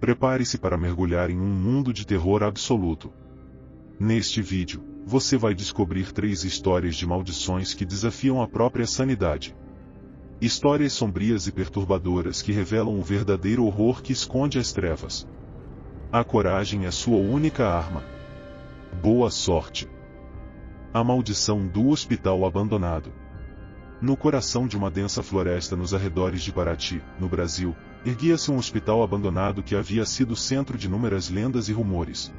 Prepare-se para mergulhar em um mundo de terror absoluto. Neste vídeo, você vai descobrir 3 histórias de maldições que desafiam a própria sanidade. Histórias sombrias e perturbadoras que revelam o verdadeiro horror que esconde as trevas. A coragem é sua única arma. Boa sorte! A maldição do hospital abandonado. No coração de uma densa floresta nos arredores de Paraty, no Brasil, erguia-se um hospital abandonado que havia sido centro de inúmeras lendas e rumores.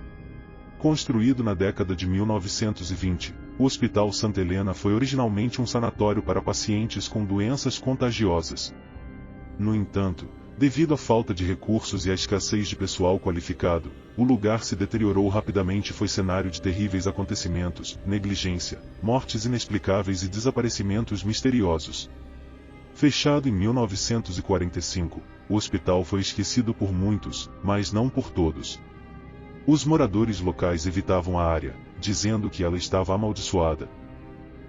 Construído na década de 1920, o Hospital Santa Helena foi originalmente um sanatório para pacientes com doenças contagiosas. No entanto, devido à falta de recursos e à escassez de pessoal qualificado, o lugar se deteriorou rapidamente e foi cenário de terríveis acontecimentos, negligência, mortes inexplicáveis e desaparecimentos misteriosos. Fechado em 1945, o hospital foi esquecido por muitos, mas não por todos. Os moradores locais evitavam a área, dizendo que ela estava amaldiçoada.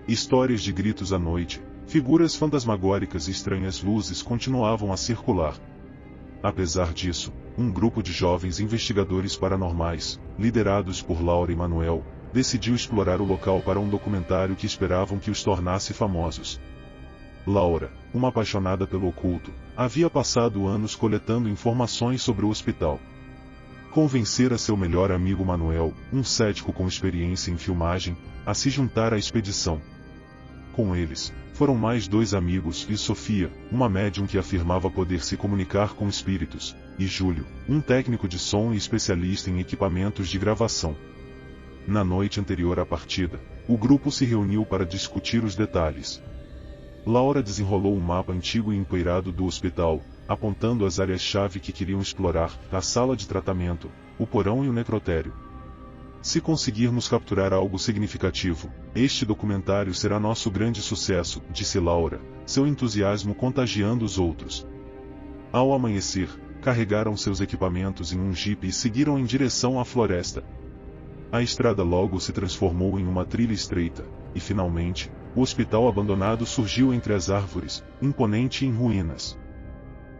Histórias de gritos à noite, figuras fantasmagóricas e estranhas luzes continuavam a circular. Apesar disso, um grupo de jovens investigadores paranormais, liderados por Laura e Manuel, decidiu explorar o local para um documentário que esperavam que os tornasse famosos. Laura, uma apaixonada pelo oculto, havia passado anos coletando informações sobre o hospital. Convencera seu melhor amigo Manuel, um cético com experiência em filmagem, a se juntar à expedição. Com eles, foram mais 2 amigos e Sofia, uma médium que afirmava poder se comunicar com espíritos, e Júlio, um técnico de som e especialista em equipamentos de gravação. Na noite anterior à partida, o grupo se reuniu para discutir os detalhes. Laura desenrolou um mapa antigo e empoeirado do hospital, apontando as áreas-chave que queriam explorar: a sala de tratamento, o porão e o necrotério. Se conseguirmos capturar algo significativo, este documentário será nosso grande sucesso, disse Laura, seu entusiasmo contagiando os outros. Ao amanhecer, carregaram seus equipamentos em um jipe e seguiram em direção à floresta. A estrada logo se transformou em uma trilha estreita, e finalmente, o hospital abandonado surgiu entre as árvores, imponente e em ruínas.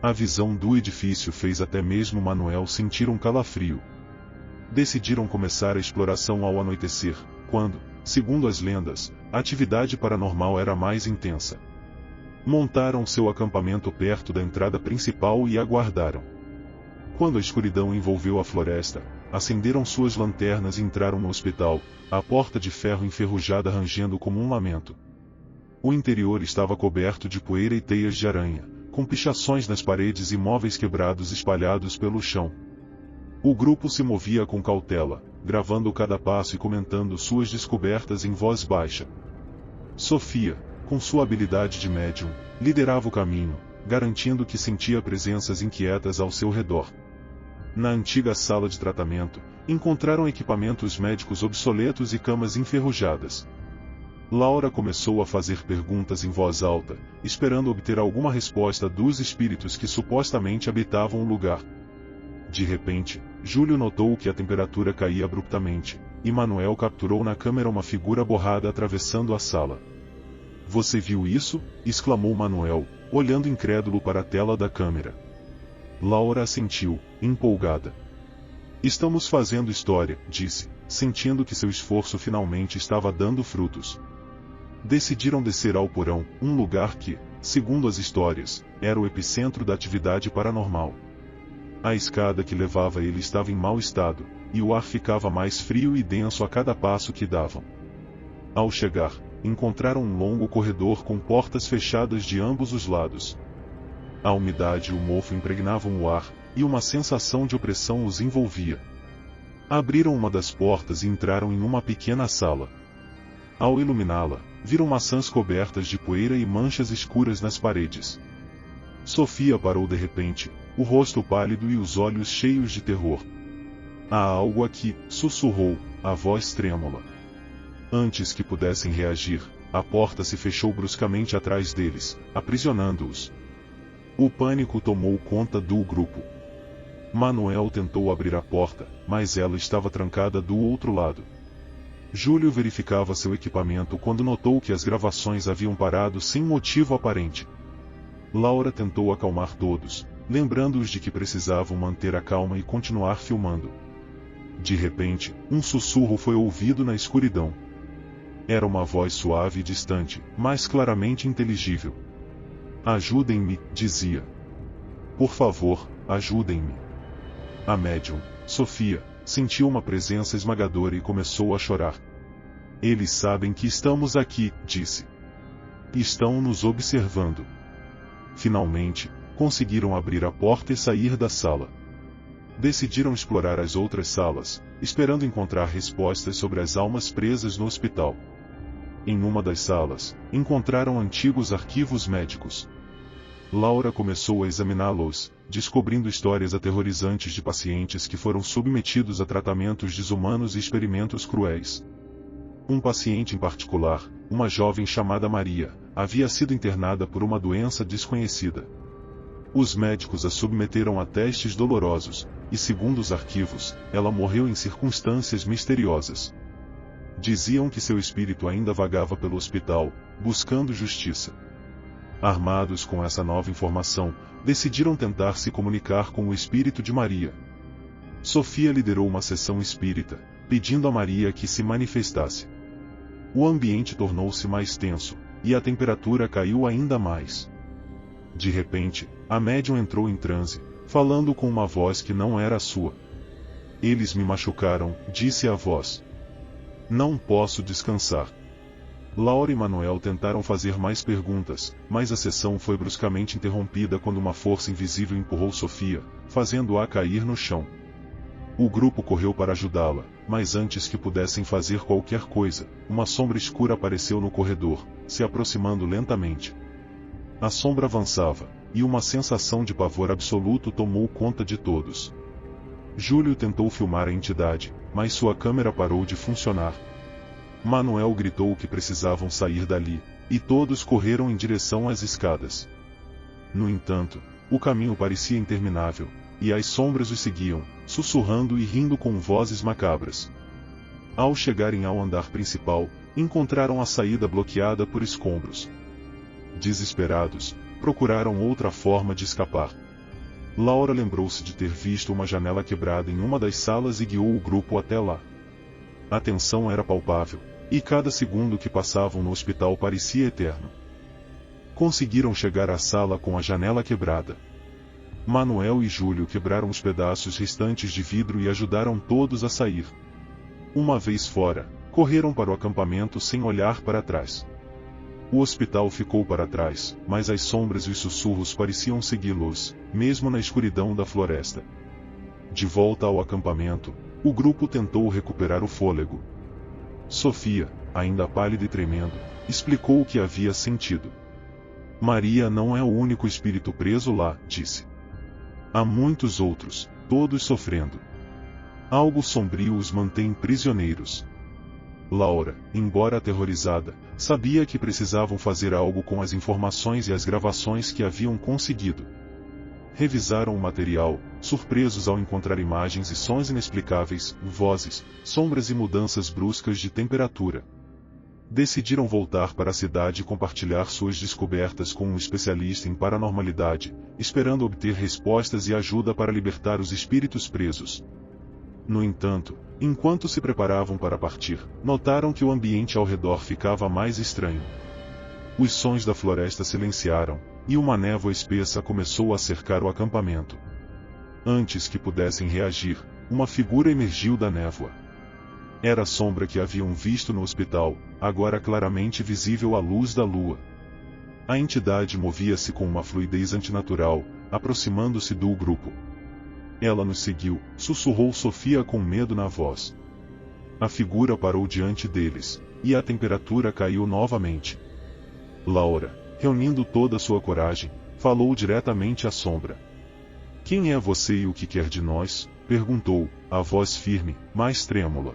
A visão do edifício fez até mesmo Manuel sentir um calafrio. Decidiram começar a exploração ao anoitecer, quando, segundo as lendas, a atividade paranormal era mais intensa. Montaram seu acampamento perto da entrada principal e aguardaram. Quando a escuridão envolveu a floresta, acenderam suas lanternas e entraram no hospital, a porta de ferro enferrujada rangendo como um lamento. O interior estava coberto de poeira e teias de aranha, com pichações nas paredes e móveis quebrados espalhados pelo chão. O grupo se movia com cautela, gravando cada passo e comentando suas descobertas em voz baixa. Sofia, com sua habilidade de médium, liderava o caminho, garantindo que sentia presenças inquietas ao seu redor. Na antiga sala de tratamento, encontraram equipamentos médicos obsoletos e camas enferrujadas. Laura começou a fazer perguntas em voz alta, esperando obter alguma resposta dos espíritos que supostamente habitavam o lugar. De repente, Júlio notou que a temperatura caía abruptamente, e Manuel capturou na câmera uma figura borrada atravessando a sala. "Você viu isso?" exclamou Manuel, olhando incrédulo para a tela da câmera. Laura assentiu, empolgada. "Estamos fazendo história", disse, sentindo que seu esforço finalmente estava dando frutos. Decidiram descer ao porão, um lugar que, segundo as histórias, era o epicentro da atividade paranormal. A escada que levava a ele estava em mau estado, e o ar ficava mais frio e denso a cada passo que davam. Ao chegar, encontraram um longo corredor com portas fechadas de ambos os lados. A umidade e o mofo impregnavam o ar, e uma sensação de opressão os envolvia. Abriram uma das portas e entraram em uma pequena sala. Ao iluminá-la, viram maçãs cobertas de poeira e manchas escuras nas paredes. Sofia parou de repente, o rosto pálido e os olhos cheios de terror. "Há algo aqui", sussurrou, a voz trêmula. Antes que pudessem reagir, a porta se fechou bruscamente atrás deles, aprisionando-os. O pânico tomou conta do grupo. Manuel tentou abrir a porta, mas ela estava trancada do outro lado. Júlio verificava seu equipamento quando notou que as gravações haviam parado sem motivo aparente. Laura tentou acalmar todos, lembrando-os de que precisavam manter a calma e continuar filmando. De repente, um sussurro foi ouvido na escuridão. Era uma voz suave e distante, mas claramente inteligível. Ajudem-me, dizia. Por favor, ajudem-me. A médium, Sofia, sentiu uma presença esmagadora e começou a chorar. Eles sabem que estamos aqui, disse. Estão nos observando. Finalmente, conseguiram abrir a porta e sair da sala. Decidiram explorar as outras salas, esperando encontrar respostas sobre as almas presas no hospital. Em uma das salas, encontraram antigos arquivos médicos. Laura começou a examiná-los, descobrindo histórias aterrorizantes de pacientes que foram submetidos a tratamentos desumanos e experimentos cruéis. Um paciente em particular, uma jovem chamada Maria, havia sido internada por uma doença desconhecida. Os médicos a submeteram a testes dolorosos, e segundo os arquivos, ela morreu em circunstâncias misteriosas. Diziam que seu espírito ainda vagava pelo hospital, buscando justiça. Armados com essa nova informação, decidiram tentar se comunicar com o espírito de Maria. Sofia liderou uma sessão espírita, pedindo a Maria que se manifestasse. O ambiente tornou-se mais tenso, e a temperatura caiu ainda mais. De repente, a médium entrou em transe, falando com uma voz que não era a sua. Eles me machucaram, disse a voz. Não posso descansar. Laura e Manuel tentaram fazer mais perguntas, mas a sessão foi bruscamente interrompida quando uma força invisível empurrou Sofia, fazendo-a cair no chão. O grupo correu para ajudá-la, mas antes que pudessem fazer qualquer coisa, uma sombra escura apareceu no corredor, se aproximando lentamente. A sombra avançava, e uma sensação de pavor absoluto tomou conta de todos. Júlio tentou filmar a entidade, mas sua câmera parou de funcionar. Manuel gritou que precisavam sair dali, e todos correram em direção às escadas. No entanto, o caminho parecia interminável, e as sombras os seguiam, sussurrando e rindo com vozes macabras. Ao chegarem ao andar principal, encontraram a saída bloqueada por escombros. Desesperados, procuraram outra forma de escapar. Laura lembrou-se de ter visto uma janela quebrada em uma das salas e guiou o grupo até lá. A tensão era palpável, e cada segundo que passavam no hospital parecia eterno. Conseguiram chegar à sala com a janela quebrada. Manuel e Júlio quebraram os pedaços restantes de vidro e ajudaram todos a sair. Uma vez fora, correram para o acampamento sem olhar para trás. O hospital ficou para trás, mas as sombras e os sussurros pareciam segui-los, mesmo na escuridão da floresta. De volta ao acampamento, o grupo tentou recuperar o fôlego. Sofia, ainda pálida e tremendo, explicou o que havia sentido. Maria não é o único espírito preso lá, disse. Há muitos outros, todos sofrendo. Algo sombrio os mantém prisioneiros. Laura, embora aterrorizada, sabia que precisavam fazer algo com as informações e as gravações que haviam conseguido. Revisaram o material, surpresos ao encontrar imagens e sons inexplicáveis, vozes, sombras e mudanças bruscas de temperatura. Decidiram voltar para a cidade e compartilhar suas descobertas com um especialista em paranormalidade, esperando obter respostas e ajuda para libertar os espíritos presos. No entanto, enquanto se preparavam para partir, notaram que o ambiente ao redor ficava mais estranho. Os sons da floresta silenciaram, e uma névoa espessa começou a cercar o acampamento. Antes que pudessem reagir, uma figura emergiu da névoa. Era a sombra que haviam visto no hospital, agora claramente visível à luz da lua. A entidade movia-se com uma fluidez antinatural, aproximando-se do grupo. Ela nos seguiu, sussurrou Sofia com medo na voz. A figura parou diante deles, e a temperatura caiu novamente. Laura, reunindo toda a sua coragem, falou diretamente à sombra. Quem é você e o que quer de nós? Perguntou, a voz firme, mas trêmula.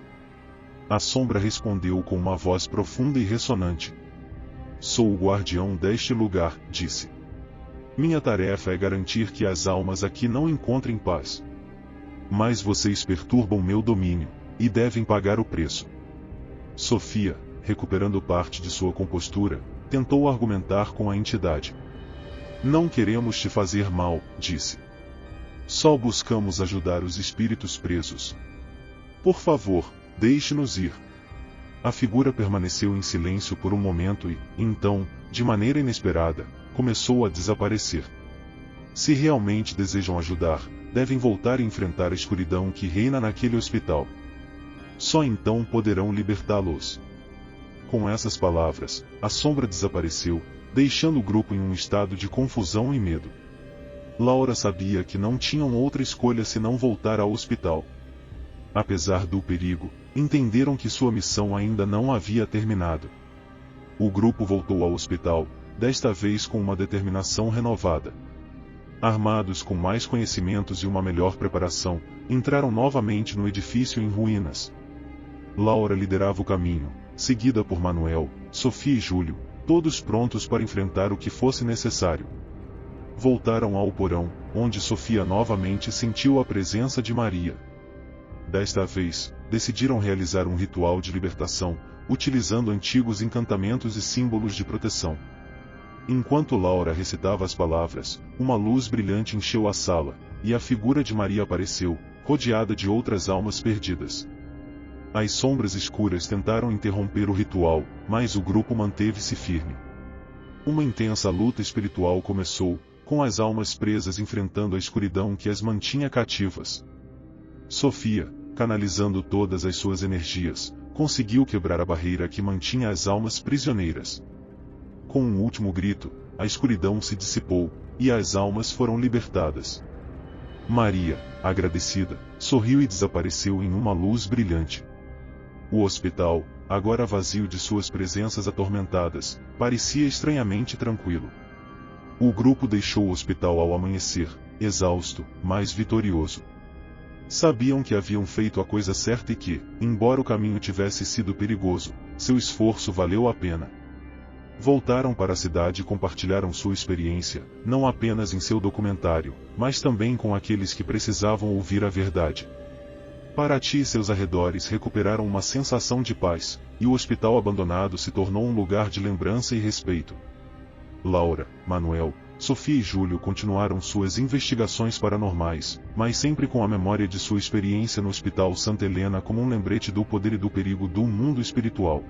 A sombra respondeu com uma voz profunda e ressonante. Sou o guardião deste lugar, disse. Minha tarefa é garantir que as almas aqui não encontrem paz. Mas vocês perturbam meu domínio, e devem pagar o preço. Sofia, recuperando parte de sua compostura, tentou argumentar com a entidade. Não queremos te fazer mal, disse. Só buscamos ajudar os espíritos presos. Por favor, deixe-nos ir. A figura permaneceu em silêncio por um momento e, então, de maneira inesperada, começou a desaparecer. Se realmente desejam ajudar, devem voltar a enfrentar a escuridão que reina naquele hospital. Só então poderão libertá-los. Com essas palavras, a sombra desapareceu, deixando o grupo em um estado de confusão e medo. Laura sabia que não tinham outra escolha senão voltar ao hospital. Apesar do perigo, entenderam que sua missão ainda não havia terminado. O grupo voltou ao hospital, desta vez com uma determinação renovada. Armados com mais conhecimentos e uma melhor preparação, entraram novamente no edifício em ruínas. Laura liderava o caminho, seguida por Manuel, Sofia e Júlio, todos prontos para enfrentar o que fosse necessário. Voltaram ao porão, onde Sofia novamente sentiu a presença de Maria. Desta vez, decidiram realizar um ritual de libertação, utilizando antigos encantamentos e símbolos de proteção. Enquanto Laura recitava as palavras, uma luz brilhante encheu a sala, e a figura de Maria apareceu, rodeada de outras almas perdidas. As sombras escuras tentaram interromper o ritual, mas o grupo manteve-se firme. Uma intensa luta espiritual começou, com as almas presas enfrentando a escuridão que as mantinha cativas. Sofia, canalizando todas as suas energias, conseguiu quebrar a barreira que mantinha as almas prisioneiras. Com um último grito, a escuridão se dissipou, e as almas foram libertadas. Maria, agradecida, sorriu e desapareceu em uma luz brilhante. O hospital, agora vazio de suas presenças atormentadas, parecia estranhamente tranquilo. O grupo deixou o hospital ao amanhecer, exausto, mas vitorioso. Sabiam que haviam feito a coisa certa e que, embora o caminho tivesse sido perigoso, seu esforço valeu a pena. Voltaram para a cidade e compartilharam sua experiência, não apenas em seu documentário, mas também com aqueles que precisavam ouvir a verdade. Paraty e seus arredores recuperaram uma sensação de paz, e o hospital abandonado se tornou um lugar de lembrança e respeito. Laura, Manuel, Sofia e Júlio continuaram suas investigações paranormais, mas sempre com a memória de sua experiência no Hospital Santa Helena como um lembrete do poder e do perigo do mundo espiritual.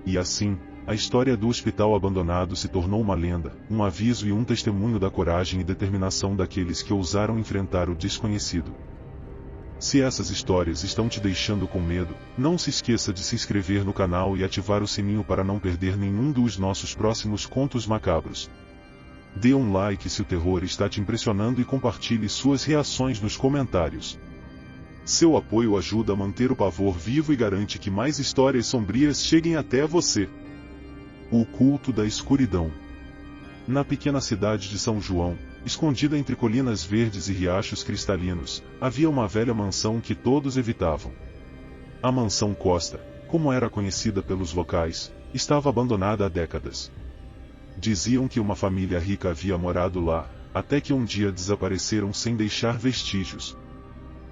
E assim, a história do hospital abandonado se tornou uma lenda, um aviso e um testemunho da coragem e determinação daqueles que ousaram enfrentar o desconhecido. Se essas histórias estão te deixando com medo, não se esqueça de se inscrever no canal e ativar o sininho para não perder nenhum dos nossos próximos contos macabros. Dê um like se o terror está te impressionando e compartilhe suas reações nos comentários. Seu apoio ajuda a manter o pavor vivo e garante que mais histórias sombrias cheguem até você. O culto da escuridão. Na pequena cidade de São João, escondida entre colinas verdes e riachos cristalinos, havia uma velha mansão que todos evitavam. A mansão Costa, como era conhecida pelos locais, estava abandonada há décadas. Diziam que uma família rica havia morado lá, até que um dia desapareceram sem deixar vestígios.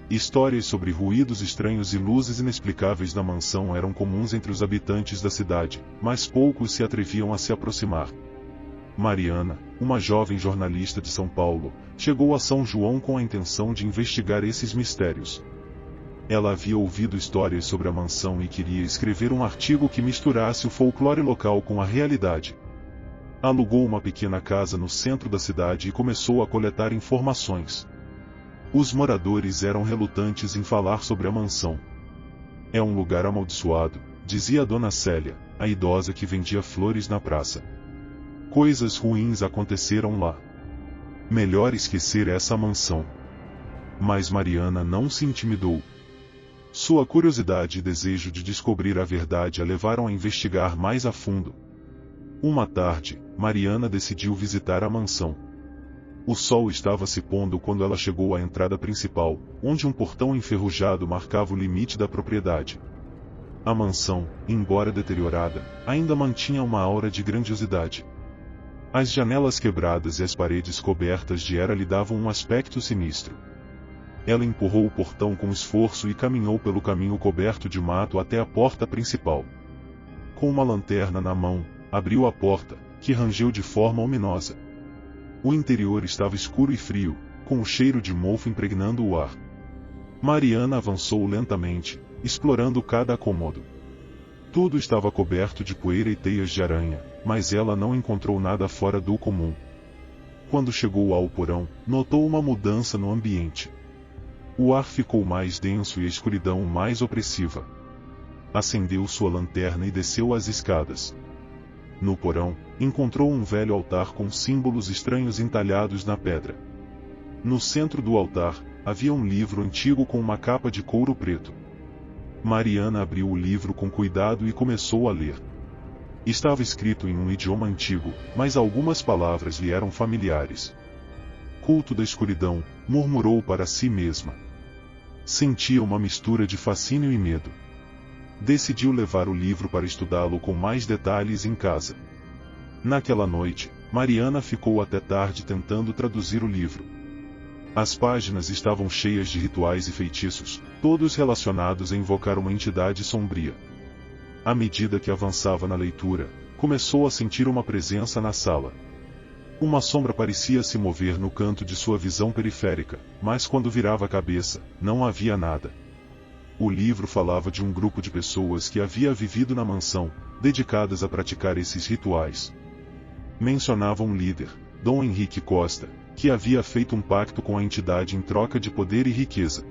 Histórias sobre ruídos estranhos e luzes inexplicáveis na mansão eram comuns entre os habitantes da cidade, mas poucos se atreviam a se aproximar. Mariana, uma jovem jornalista de São Paulo, chegou a São João com a intenção de investigar esses mistérios. Ela havia ouvido histórias sobre a mansão e queria escrever um artigo que misturasse o folclore local com a realidade. Alugou uma pequena casa no centro da cidade e começou a coletar informações. Os moradores eram relutantes em falar sobre a mansão. É um lugar amaldiçoado, dizia a dona Célia, a idosa que vendia flores na praça. Coisas ruins aconteceram lá. Melhor esquecer essa mansão. Mas Mariana não se intimidou. Sua curiosidade e desejo de descobrir a verdade a levaram a investigar mais a fundo. Uma tarde, Mariana decidiu visitar a mansão. O sol estava se pondo quando ela chegou à entrada principal, onde um portão enferrujado marcava o limite da propriedade. A mansão, embora deteriorada, ainda mantinha uma aura de grandiosidade. As janelas quebradas e as paredes cobertas de era lhe davam um aspecto sinistro. Ela empurrou o portão com esforço e caminhou pelo caminho coberto de mato até a porta principal. Com uma lanterna na mão, abriu a porta, que rangeu de forma ominosa. O interior estava escuro e frio, com o cheiro de mofo impregnando o ar. Mariana avançou lentamente, explorando cada cômodo. Tudo estava coberto de poeira e teias de aranha, mas ela não encontrou nada fora do comum. Quando chegou ao porão, notou uma mudança no ambiente. O ar ficou mais denso e a escuridão mais opressiva. Acendeu sua lanterna e desceu as escadas. No porão, encontrou um velho altar com símbolos estranhos entalhados na pedra. No centro do altar, havia um livro antigo com uma capa de couro preto. Mariana abriu o livro com cuidado e começou a ler. Estava escrito em um idioma antigo, mas algumas palavras lhe eram familiares. Culto da escuridão, murmurou para si mesma. Sentia uma mistura de fascínio e medo. Decidiu levar o livro para estudá-lo com mais detalhes em casa. Naquela noite, Mariana ficou até tarde tentando traduzir o livro. As páginas estavam cheias de rituais e feitiços, todos relacionados a invocar uma entidade sombria. À medida que avançava na leitura, começou a sentir uma presença na sala. Uma sombra parecia se mover no canto de sua visão periférica, mas quando virava a cabeça, não havia nada. O livro falava de um grupo de pessoas que havia vivido na mansão, dedicadas a praticar esses rituais. Mencionava um líder, Dom Henrique Costa, que havia feito um pacto com a entidade em troca de poder e riqueza.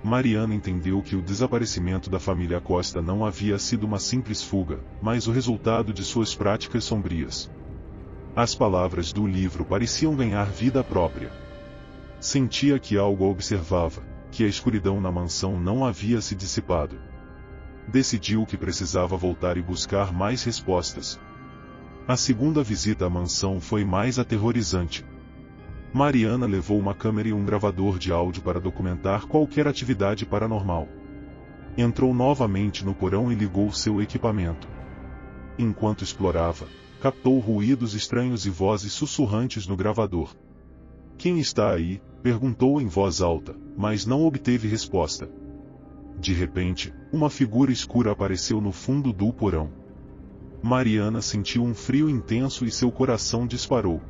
Mariana entendeu que o desaparecimento da família Costa não havia sido uma simples fuga, mas o resultado de suas práticas sombrias. As palavras do livro pareciam ganhar vida própria. Sentia que algo a observava, que a escuridão na mansão não havia se dissipado. Decidiu que precisava voltar e buscar mais respostas. A segunda visita à mansão foi mais aterrorizante. Mariana levou uma câmera e um gravador de áudio para documentar qualquer atividade paranormal. Entrou novamente no porão e ligou seu equipamento. Enquanto explorava, captou ruídos estranhos e vozes sussurrantes no gravador. "Quem está aí?", perguntou em voz alta, mas não obteve resposta. De repente, uma figura escura apareceu no fundo do porão. Mariana sentiu um frio intenso e seu coração disparou.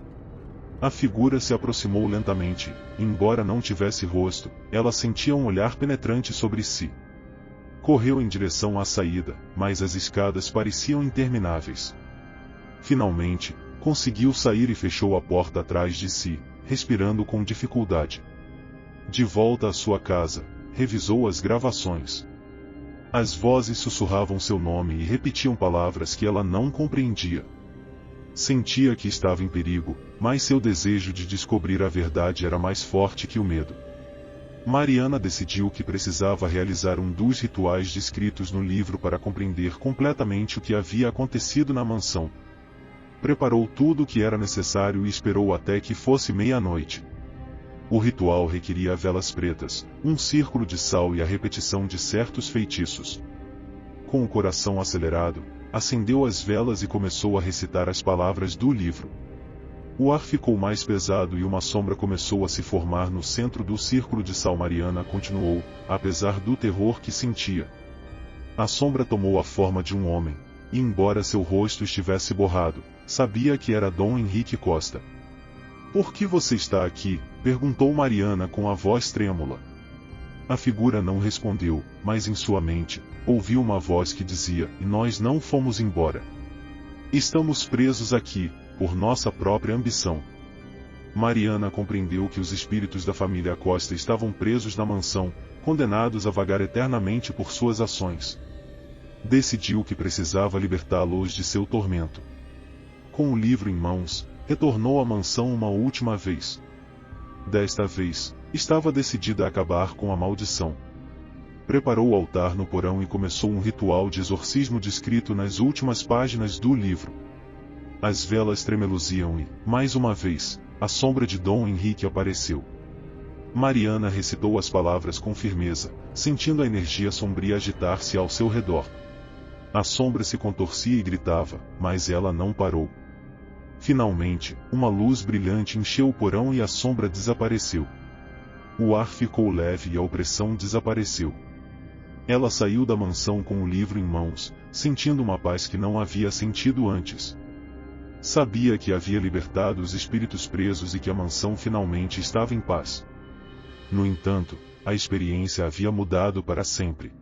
A figura se aproximou lentamente, embora não tivesse rosto, ela sentia um olhar penetrante sobre si. Correu em direção à saída, mas as escadas pareciam intermináveis. Finalmente, conseguiu sair e fechou a porta atrás de si, respirando com dificuldade. De volta à sua casa, revisou as gravações. As vozes sussurravam seu nome e repetiam palavras que ela não compreendia. Sentia que estava em perigo, mas seu desejo de descobrir a verdade era mais forte que o medo. Mariana decidiu que precisava realizar um dos rituais descritos no livro para compreender completamente o que havia acontecido na mansão. Preparou tudo o que era necessário e esperou até que fosse meia-noite. O ritual requeria velas pretas, um círculo de sal e a repetição de certos feitiços. Com o coração acelerado, acendeu as velas e começou a recitar as palavras do livro. O ar ficou mais pesado e uma sombra começou a se formar no centro do círculo de sal. Mariana continuou, apesar do terror que sentia. A sombra tomou a forma de um homem, e embora seu rosto estivesse borrado, sabia que era Dom Henrique Costa. "Por que você está aqui?", perguntou Mariana com a voz trêmula. A figura não respondeu, mas em sua mente, ouviu uma voz que dizia: "E nós não fomos embora. Estamos presos aqui, por nossa própria ambição." Mariana compreendeu que os espíritos da família Costa estavam presos na mansão, condenados a vagar eternamente por suas ações. Decidiu que precisava libertá-los de seu tormento. Com o livro em mãos, retornou à mansão uma última vez. Desta vez, estava decidida a acabar com a maldição. Preparou o altar no porão e começou um ritual de exorcismo descrito nas últimas páginas do livro. As velas tremeluziam e, mais uma vez, a sombra de Dom Henrique apareceu. Mariana recitou as palavras com firmeza, sentindo a energia sombria agitar-se ao seu redor. A sombra se contorcia e gritava, mas ela não parou. Finalmente, uma luz brilhante encheu o porão e a sombra desapareceu. O ar ficou leve e a opressão desapareceu. Ela saiu da mansão com o livro em mãos, sentindo uma paz que não havia sentido antes. Sabia que havia libertado os espíritos presos e que a mansão finalmente estava em paz. No entanto, a experiência havia mudado para sempre.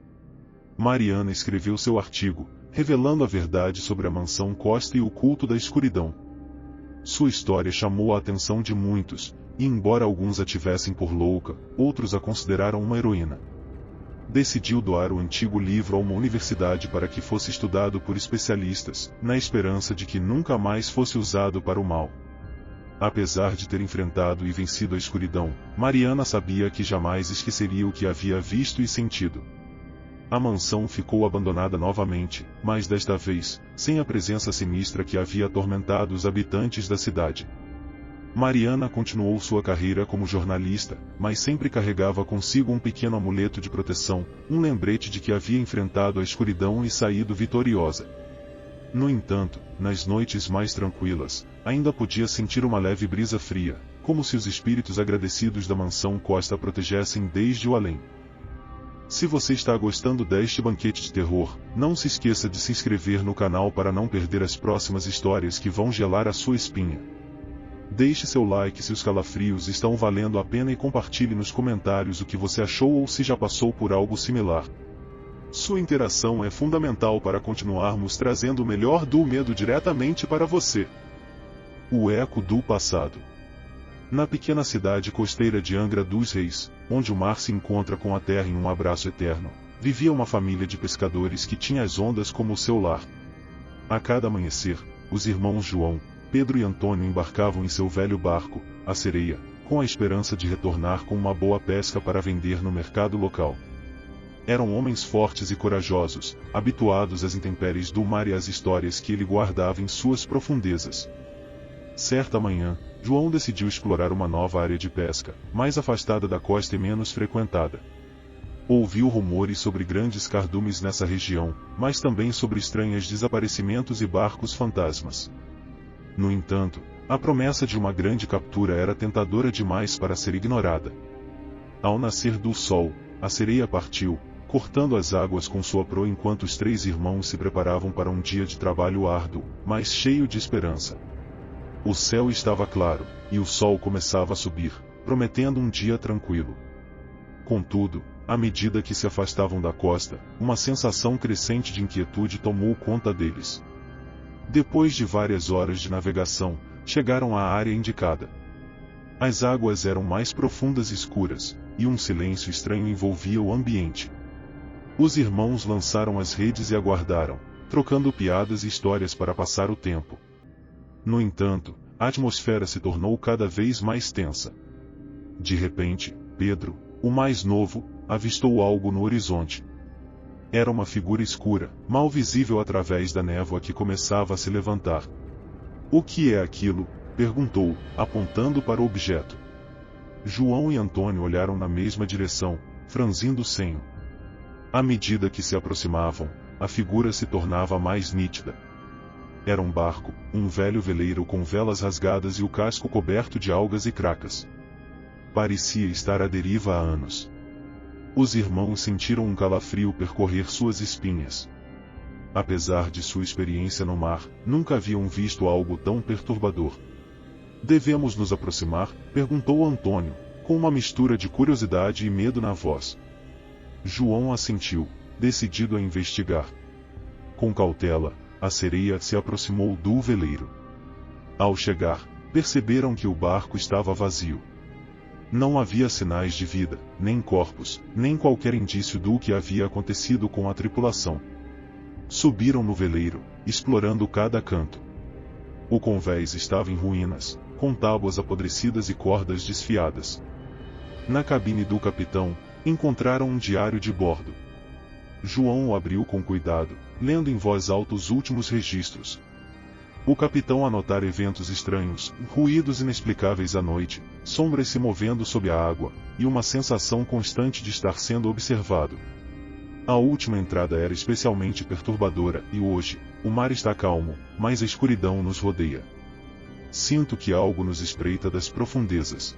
Mariana escreveu seu artigo, revelando a verdade sobre a mansão Costa e o culto da escuridão. Sua história chamou a atenção de muitos, e embora alguns a tivessem por louca, outros a consideraram uma heroína. Decidiu doar o antigo livro a uma universidade para que fosse estudado por especialistas, na esperança de que nunca mais fosse usado para o mal. Apesar de ter enfrentado e vencido a escuridão, Mariana sabia que jamais esqueceria o que havia visto e sentido. A mansão ficou abandonada novamente, mas desta vez, sem a presença sinistra que havia atormentado os habitantes da cidade. Mariana continuou sua carreira como jornalista, mas sempre carregava consigo um pequeno amuleto de proteção, um lembrete de que havia enfrentado a escuridão e saído vitoriosa. No entanto, nas noites mais tranquilas, ainda podia sentir uma leve brisa fria, como se os espíritos agradecidos da mansão Costa a protegessem desde o além. Se você está gostando deste banquete de terror, não se esqueça de se inscrever no canal para não perder as próximas histórias que vão gelar a sua espinha. Deixe seu like se os calafrios estão valendo a pena e compartilhe nos comentários o que você achou ou se já passou por algo similar. Sua interação é fundamental para continuarmos trazendo o melhor do medo diretamente para você. O eco do passado. Na pequena cidade costeira de Angra dos Reis, onde o mar se encontra com a terra em um abraço eterno, vivia uma família de pescadores que tinha as ondas como seu lar. A cada amanhecer, os irmãos João, Pedro e Antônio embarcavam em seu velho barco, a Sereia, com a esperança de retornar com uma boa pesca para vender no mercado local. Eram homens fortes e corajosos, habituados às intempéries do mar e às histórias que ele guardava em suas profundezas. Certa manhã, João decidiu explorar uma nova área de pesca, mais afastada da costa e menos frequentada. Ouviu rumores sobre grandes cardumes nessa região, mas também sobre estranhos desaparecimentos e barcos fantasmas. No entanto, a promessa de uma grande captura era tentadora demais para ser ignorada. Ao nascer do sol, a sereia partiu, cortando as águas com sua proa enquanto os três irmãos se preparavam para um dia de trabalho árduo, mas cheio de esperança. O céu estava claro, e o sol começava a subir, prometendo um dia tranquilo. Contudo, à medida que se afastavam da costa, uma sensação crescente de inquietude tomou conta deles. Depois de várias horas de navegação, chegaram à área indicada. As águas eram mais profundas e escuras, e um silêncio estranho envolvia o ambiente. Os irmãos lançaram as redes e aguardaram, trocando piadas e histórias para passar o tempo. No entanto, a atmosfera se tornou cada vez mais tensa. De repente, Pedro, o mais novo, avistou algo no horizonte. Era uma figura escura, mal visível através da névoa que começava a se levantar. "O que é aquilo?" perguntou, apontando para o objeto. João e Antônio olharam na mesma direção, franzindo o senho. À medida que se aproximavam, a figura se tornava mais nítida. Era um barco, um velho veleiro com velas rasgadas e o casco coberto de algas e cracas. Parecia estar à deriva há anos. Os irmãos sentiram um calafrio percorrer suas espinhas. Apesar de sua experiência no mar, nunca haviam visto algo tão perturbador. "Devemos nos aproximar?" perguntou Antônio, com uma mistura de curiosidade e medo na voz. João assentiu, decidido a investigar. Com cautela, a sereia se aproximou do veleiro. Ao chegar, perceberam que o barco estava vazio. Não havia sinais de vida, nem corpos, nem qualquer indício do que havia acontecido com a tripulação. Subiram no veleiro, explorando cada canto. O convés estava em ruínas, com tábuas apodrecidas e cordas desfiadas. Na cabine do capitão, encontraram um diário de bordo. João o abriu com cuidado, lendo em voz alta os últimos registros. O capitão anotara eventos estranhos, ruídos inexplicáveis à noite, sombras se movendo sob a água, e uma sensação constante de estar sendo observado. A última entrada era especialmente perturbadora, e hoje, o mar está calmo, mas a escuridão nos rodeia. Sinto que algo nos espreita das profundezas.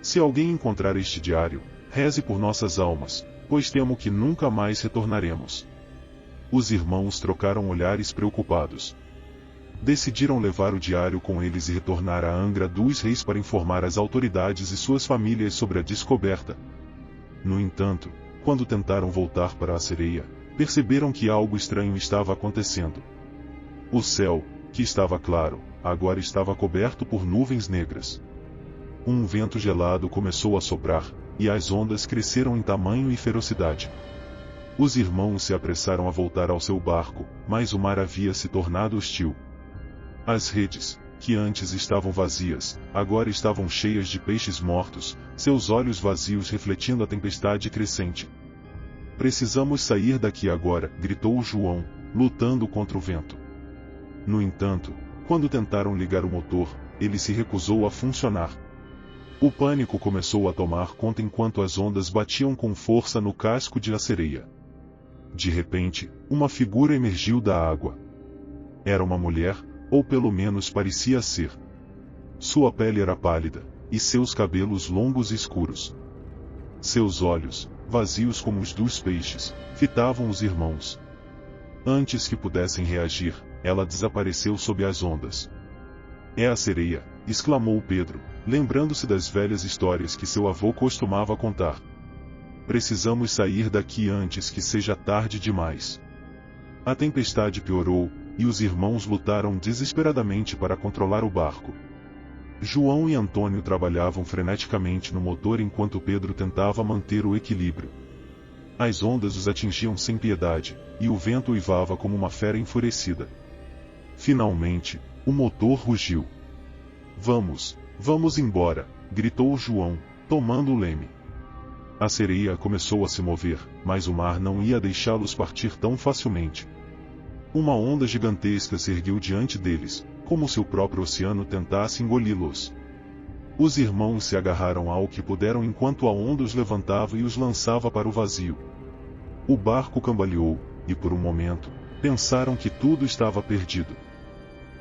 Se alguém encontrar este diário, reze por nossas almas, pois temo que nunca mais retornaremos. Os irmãos trocaram olhares preocupados. decidiram levar o diário com eles e retornar a Angra dos Reis para informar as autoridades e suas famílias sobre a descoberta. No entanto, quando tentaram voltar para a sereia, perceberam que algo estranho estava acontecendo. O céu, que estava claro, agora estava coberto por nuvens negras. Um vento gelado começou a soprar, e as ondas cresceram em tamanho e ferocidade. Os irmãos se apressaram a voltar ao seu barco, mas o mar havia se tornado hostil. As redes, que antes estavam vazias, agora estavam cheias de peixes mortos, seus olhos vazios refletindo a tempestade crescente. "Precisamos sair daqui agora", gritou João, lutando contra o vento. No entanto, quando tentaram ligar o motor, ele se recusou a funcionar. O pânico começou a tomar conta enquanto as ondas batiam com força no casco de A Sereia. De repente, uma figura emergiu da água. Era uma mulher, ou pelo menos parecia ser. Sua pele era pálida, e seus cabelos longos e escuros. Seus olhos, vazios como os dos peixes, fitavam os irmãos. Antes que pudessem reagir, ela desapareceu sob as ondas. "É a sereia", exclamou Pedro, lembrando-se das velhas histórias que seu avô costumava contar. "Precisamos sair daqui antes que seja tarde demais." A tempestade piorou, e os irmãos lutaram desesperadamente para controlar o barco. João e Antônio trabalhavam freneticamente no motor enquanto Pedro tentava manter o equilíbrio. As ondas os atingiam sem piedade, e o vento uivava como uma fera enfurecida. Finalmente, o motor rugiu. Vamos embora", gritou João, tomando o leme. A sereia começou a se mover, mas o mar não ia deixá-los partir tão facilmente. Uma onda gigantesca se ergueu diante deles, como se o próprio oceano tentasse engoli-los. Os irmãos se agarraram ao que puderam enquanto a onda os levantava e os lançava para o vazio. O barco cambaleou, e por um momento, pensaram que tudo estava perdido.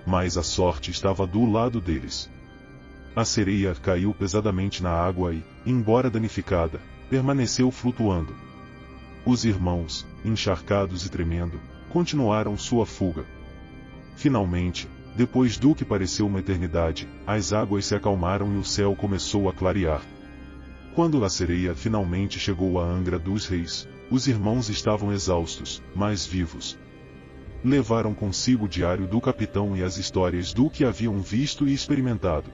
Mas a sorte estava do lado deles. A sereia caiu pesadamente na água e, embora danificada, permaneceu flutuando. Os irmãos, encharcados e tremendo, continuaram sua fuga. Finalmente, depois do que pareceu uma eternidade, as águas se acalmaram e o céu começou a clarear. Quando a sereia finalmente chegou a Angra dos Reis, os irmãos estavam exaustos, mas vivos. Levaram consigo o diário do capitão e as histórias do que haviam visto e experimentado.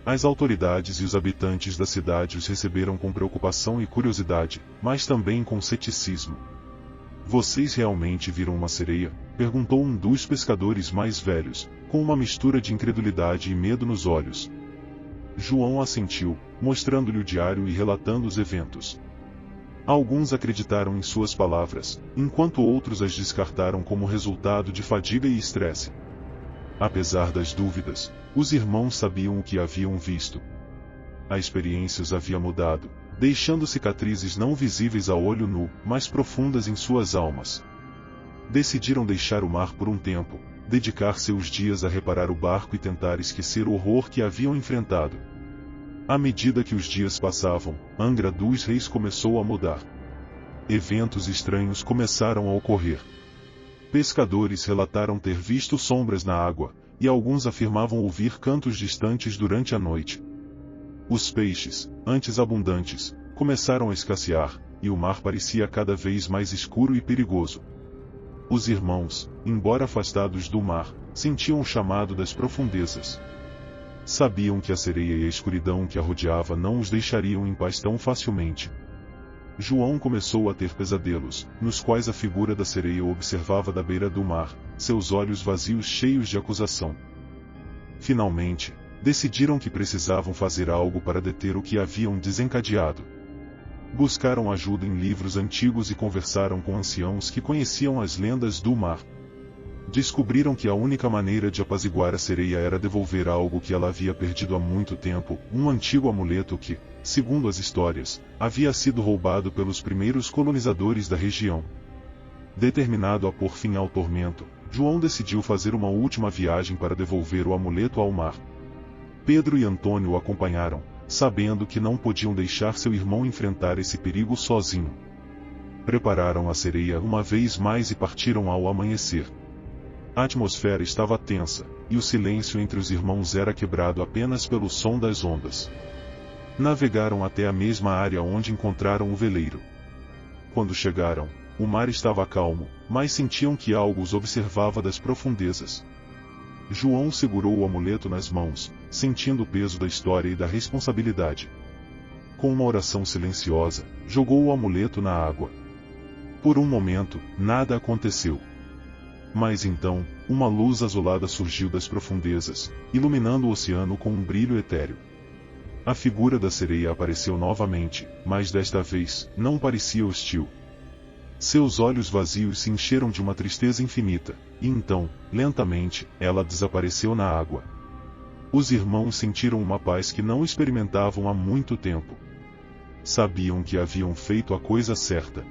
As autoridades e os habitantes da cidade os receberam com preocupação e curiosidade, mas também com ceticismo. "Vocês realmente viram uma sereia?", perguntou um dos pescadores mais velhos, com uma mistura de incredulidade e medo nos olhos. João assentiu, mostrando-lhe o diário e relatando os eventos. Alguns acreditaram em suas palavras, enquanto outros as descartaram como resultado de fadiga e estresse. Apesar das dúvidas, os irmãos sabiam o que haviam visto. A experiência os havia mudado, deixando cicatrizes não visíveis a olho nu, mas profundas em suas almas. Decidiram deixar o mar por um tempo, dedicar seus dias a reparar o barco e tentar esquecer o horror que haviam enfrentado. À medida que os dias passavam, Angra dos Reis começou a mudar. Eventos estranhos começaram a ocorrer. Pescadores relataram ter visto sombras na água, e alguns afirmavam ouvir cantos distantes durante a noite. Os peixes, antes abundantes, começaram a escassear, e o mar parecia cada vez mais escuro e perigoso. Os irmãos, embora afastados do mar, sentiam o chamado das profundezas. Sabiam que a sereia e a escuridão que a rodeava não os deixariam em paz tão facilmente. João começou a ter pesadelos, nos quais a figura da sereia o observava da beira do mar, seus olhos vazios cheios de acusação. Finalmente, decidiram que precisavam fazer algo para deter o que haviam desencadeado. Buscaram ajuda em livros antigos e conversaram com anciãos que conheciam as lendas do mar. Descobriram que a única maneira de apaziguar a sereia era devolver algo que ela havia perdido há muito tempo, um antigo amuleto que, segundo as histórias, havia sido roubado pelos primeiros colonizadores da região. Determinado a pôr fim ao tormento, João decidiu fazer uma última viagem para devolver o amuleto ao mar. Pedro e Antônio o acompanharam, sabendo que não podiam deixar seu irmão enfrentar esse perigo sozinho. Prepararam a sereia uma vez mais e partiram ao amanhecer. A atmosfera estava tensa, e o silêncio entre os irmãos era quebrado apenas pelo som das ondas. Navegaram até a mesma área onde encontraram o veleiro. Quando chegaram, o mar estava calmo, mas sentiam que algo os observava das profundezas. João segurou o amuleto nas mãos, sentindo o peso da história e da responsabilidade. Com uma oração silenciosa, jogou o amuleto na água. Por um momento, nada aconteceu. Mas então, uma luz azulada surgiu das profundezas, iluminando o oceano com um brilho etéreo. A figura da sereia apareceu novamente, mas desta vez, não parecia hostil. Seus olhos vazios se encheram de uma tristeza infinita, e então, lentamente, ela desapareceu na água. Os irmãos sentiram uma paz que não experimentavam há muito tempo. Sabiam que haviam feito a coisa certa.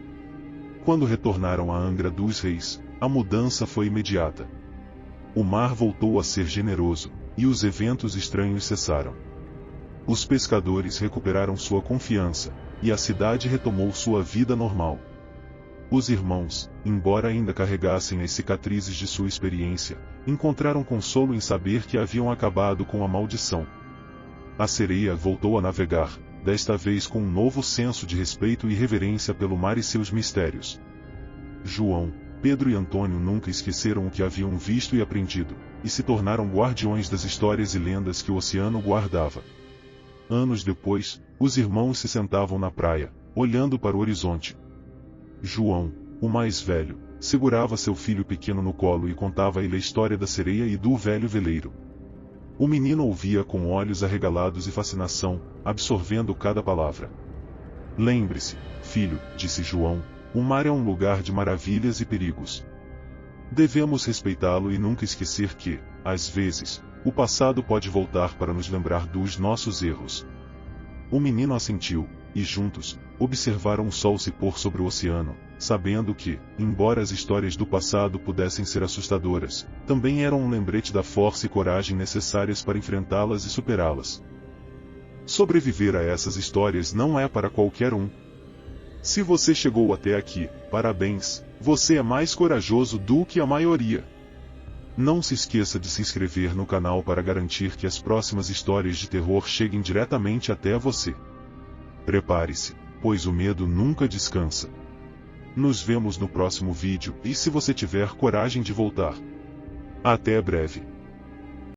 Quando retornaram à Angra dos Reis, a mudança foi imediata. O mar voltou a ser generoso, e os eventos estranhos cessaram. Os pescadores recuperaram sua confiança, e a cidade retomou sua vida normal. Os irmãos, embora ainda carregassem as cicatrizes de sua experiência, encontraram consolo em saber que haviam acabado com a maldição. A sereia voltou a navegar, desta vez com um novo senso de respeito e reverência pelo mar e seus mistérios. João, Pedro e Antônio nunca esqueceram o que haviam visto e aprendido, e se tornaram guardiões das histórias e lendas que o oceano guardava. Anos depois, os irmãos se sentavam na praia, olhando para o horizonte. João, o mais velho, segurava seu filho pequeno no colo e contava a ele a história da sereia e do velho veleiro. O menino ouvia com olhos arregalados e fascinação, absorvendo cada palavra. Lembre-se, filho, disse João, o mar é um lugar de maravilhas e perigos. Devemos respeitá-lo e nunca esquecer que, às vezes, o passado pode voltar para nos lembrar dos nossos erros. O menino assentiu, e juntos, observaram o sol se pôr sobre o oceano, sabendo que, embora as histórias do passado pudessem ser assustadoras, também eram um lembrete da força e coragem necessárias para enfrentá-las e superá-las. Sobreviver a essas histórias não é para qualquer um. Se você chegou até aqui, parabéns, você é mais corajoso do que a maioria. Não se esqueça de se inscrever no canal para garantir que as próximas histórias de terror cheguem diretamente até você. Prepare-se, pois o medo nunca descansa. Nos vemos no próximo vídeo, e se você tiver coragem de voltar. Até breve.